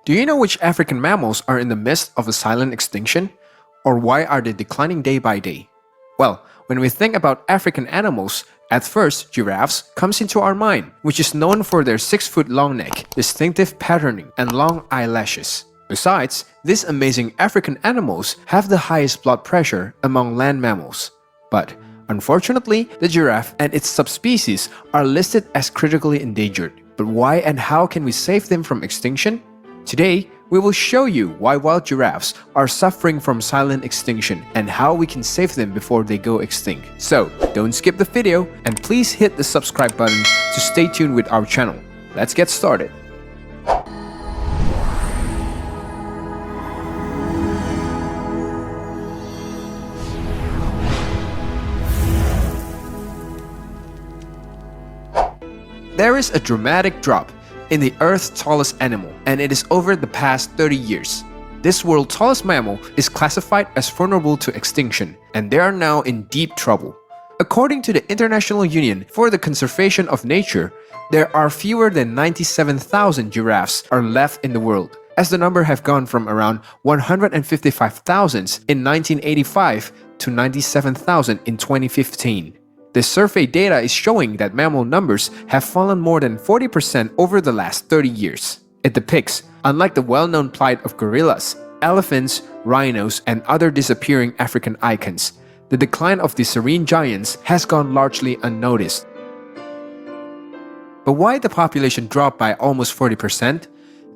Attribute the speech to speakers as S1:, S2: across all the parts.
S1: Do you know which African mammals are in the midst of a silent extinction? Or why are they declining day by day? Well, when we think about African animals, at first giraffes comes into our mind, which is known for their 6-foot long neck, distinctive patterning, and long eyelashes. Besides, these amazing African animals have the highest blood pressure among land mammals. But unfortunately, the giraffe and its subspecies are listed as critically endangered. But why and how can we save them from extinction? Today, we will show you why wild giraffes are suffering from silent extinction and how we can save them before they go extinct. So, don't skip the video and please hit the subscribe button to stay tuned with our channel. Let's get started. There is a dramatic drop in the Earth's tallest animal, and it is over the past 30 years. This world's tallest mammal is classified as vulnerable to extinction, and they are now in deep trouble. According to the International Union for the Conservation of Nature, there are fewer than 97,000 giraffes are left in the world, as the number have gone from around 155,000 in 1985 to 97,000 in 2015. The survey data is showing that mammal numbers have fallen more than 40% over the last 30 years. It depicts, unlike the well-known plight of gorillas, elephants, rhinos, and other disappearing African icons, the decline of the serene giants has gone largely unnoticed. But why the population dropped by almost 40%?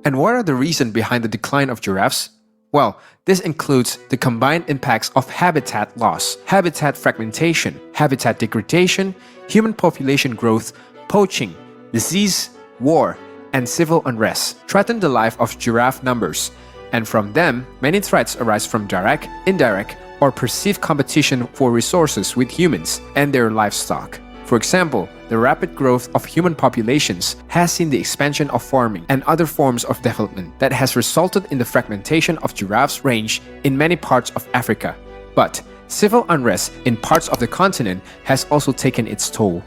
S1: And what are the reasons behind the decline of giraffes? Well, this includes the combined impacts of habitat loss, habitat fragmentation, habitat degradation, human population growth, poaching, disease, war, and civil unrest threaten the life of giraffe numbers, and from them, many threats arise from direct, indirect, or perceived competition for resources with humans and their livestock. For example, the rapid growth of human populations has seen the expansion of farming and other forms of development that has resulted in the fragmentation of giraffes' range in many parts of Africa. But civil unrest in parts of the continent has also taken its toll.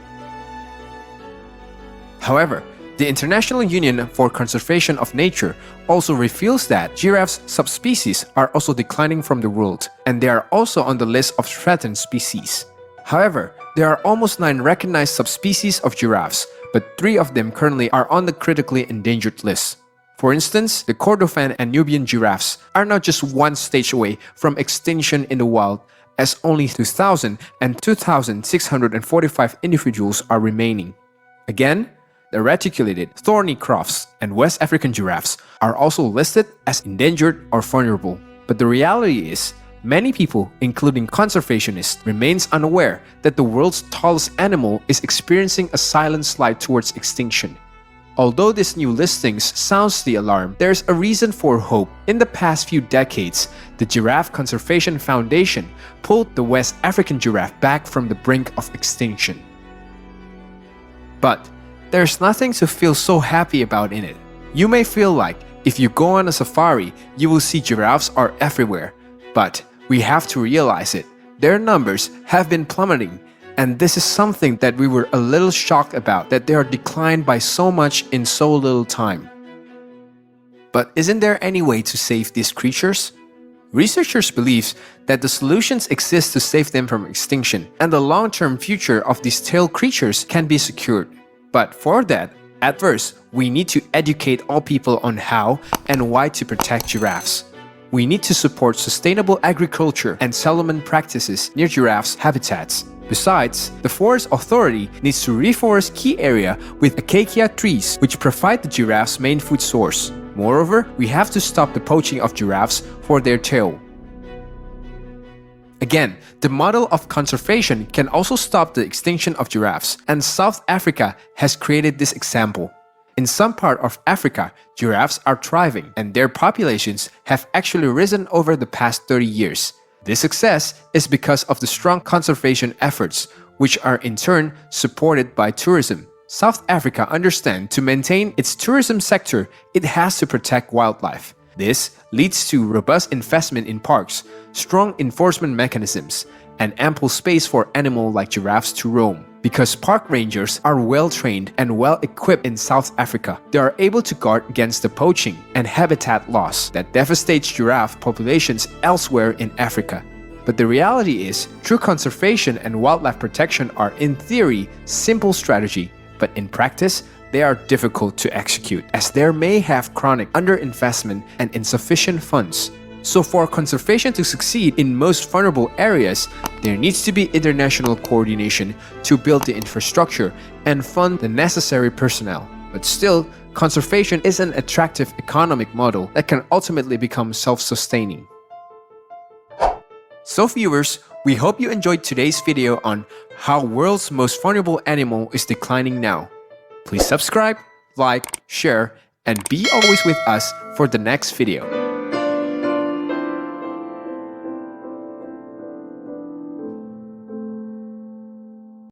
S1: However, the International Union for Conservation of Nature also reveals that giraffes subspecies are also declining from the world, and they are also on the list of threatened species. However, there are almost 9 recognized subspecies of giraffes, but 3 of them currently are on the critically endangered list. For instance, the Kordofan and Nubian giraffes are now just one stage away from extinction in the wild, as only 2,000 and 2,645 individuals are remaining. Again, the reticulated, thorny crofts and West African giraffes are also listed as endangered or vulnerable. But the reality is, many people, including conservationists, remains unaware that the world's tallest animal is experiencing a silent slide towards extinction. Although this new listings sounds the alarm, there is a reason for hope. In the past few decades, the Giraffe Conservation Foundation pulled the West African giraffe back from the brink of extinction. But there's nothing to feel so happy about in it. You may feel like if you go on a safari, you will see giraffes are everywhere. But we have to realize it. Their numbers have been plummeting, and this is something that we were a little shocked about, that they are declined by so much in so little time. But isn't there any way to save these creatures? Researchers believe that the solutions exist to save them from extinction, and the long-term future of these tailed creatures can be secured. But for that, at first, we need to educate all people on how and why to protect giraffes. We need to support sustainable agriculture and settlement practices near giraffes' habitats. Besides, the Forest Authority needs to reforest key area with acacia trees, which provide the giraffe's main food source. Moreover, we have to stop the poaching of giraffes for their tail. Again, the model of conservation can also stop the extinction of giraffes, and South Africa has created this example. In some part of Africa, giraffes are thriving, and their populations have actually risen over the past 30 years. This success is because of the strong conservation efforts, which are in turn supported by tourism. South Africa understands to maintain its tourism sector, it has to protect wildlife. This leads to robust investment in parks, strong enforcement mechanisms, and ample space for animals like giraffes to roam. Because park rangers are well-trained and well-equipped in South Africa, they are able to guard against the poaching and habitat loss that devastates giraffe populations elsewhere in Africa. But the reality is, true conservation and wildlife protection are in theory simple strategy, but in practice, they are difficult to execute as there may have chronic underinvestment and insufficient funds. So for conservation to succeed in most vulnerable areas, there needs to be international coordination to build the infrastructure and fund the necessary personnel. But still, conservation is an attractive economic model that can ultimately become self-sustaining. So viewers, we hope you enjoyed today's video on how world's most vulnerable animal is declining now. Please subscribe, like, share, and be always with us for the next video.